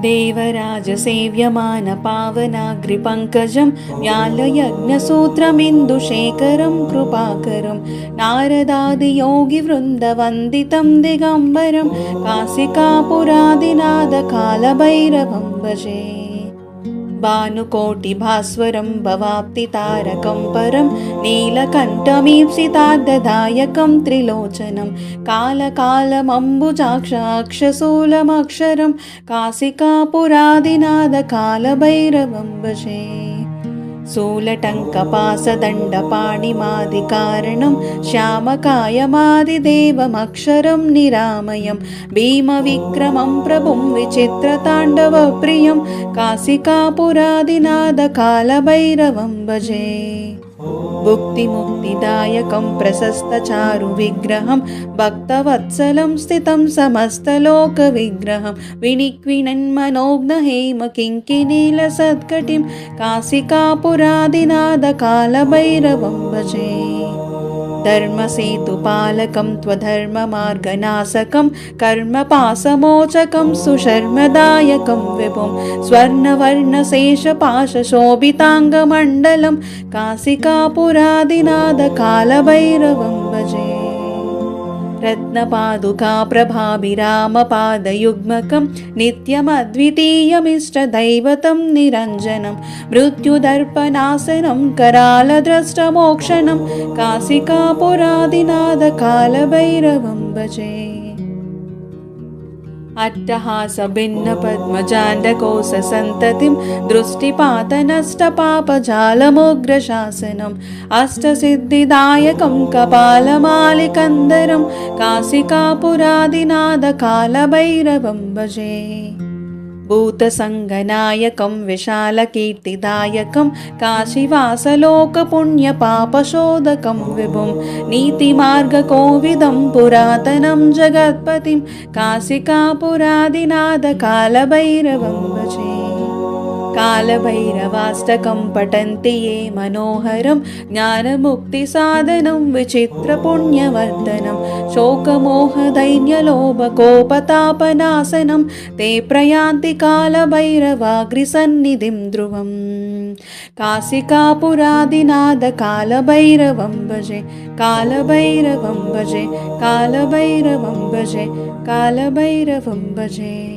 देवराजसेव्यमानपावनाग्रिपङ्कजं व्यालयज्ञसूत्रमिन्दुशेखरं कृपाकरं नारदादियोगिवृन्दवन्दितं दिगम्बरं काशिकापुरादिनाथकालभैरवं भजे। भानुकोटिभास्वरं भवाप्तितारकं परं नीलकण्ठमीप्सितार्धदायकं त्रिलोचनं कालकालमम्बुजाक्षाक्षशूलमक्षरं काशिकापुरादिनाथकालभैरवं भजे। शूलटङ्कपासदण्डपाणिमादिकारणं श्यामकायमादिदेवमक्षरं निरामयं भीमविक्रमं प्रभुं विचित्रताण्डवप्रियं काशिकापुरादिनाथकालभैरवं भजे। भुक्तिमुक्तिदायकं प्रशस्तचारुविग्रहं भक्तवत्सलं स्थितं समस्तलोकविग्रहं विनिक्विणन्मनोज्ञहेमकिङ्किणीलसत्कटिं काशिकापुरादिनाथकालभैरवं भजे। धर्मसेतुपालकं त्वधर्ममार्गनाशकं कर्मपाशमोचकं सुशर्मदायकं विभुं स्वर्णवर्णशेषपाशशोभिताङ्गमण्डलं काशिकापुरादिनाथकालभैरवं भजे। रत्नपादुकाप्रभाभिरामपादयुग्मकं नित्यमद्वितीयमिष्टदैवतं निरञ्जनं मृत्युदर्पनाशनं करालद्रष्टमोक्षणं काशिकापुरादिनाथकालभैरवं भजे। अट्टहासभिन्नपद्मजाण्डकोशसन्ततिं दृष्टिपातनष्टपापजालमुग्रशासनम् अष्टसिद्धिदायकं कपालमालिकन्दरं काशिकापुरादिनाथकालभैरवं भजे। भूतसङ्गनायकं विशालकीर्तिदायकं काशीवासलोकपुण्यपापशोधकं विभुं नीतिमार्गकोविदं पुरातनं जगत्पतिं काशिकापुरादिनाथकालभैरवं भजे। कालभैरवाष्टकं पठन्ति ये मनोहरं ज्ञानमुक्तिसाधनं विचित्रपुण्यवर्धनं शोकमोहदैन्यलोभकोपतापनाशनं ते प्रयान्ति कालभैरवाग्रिसन्निधिं ध्रुवम् काशिकापुरादिनाथकालभैरवं भजे। कालभैरवं भजे, कालभैरवं भजे, कालभैरवं भजे।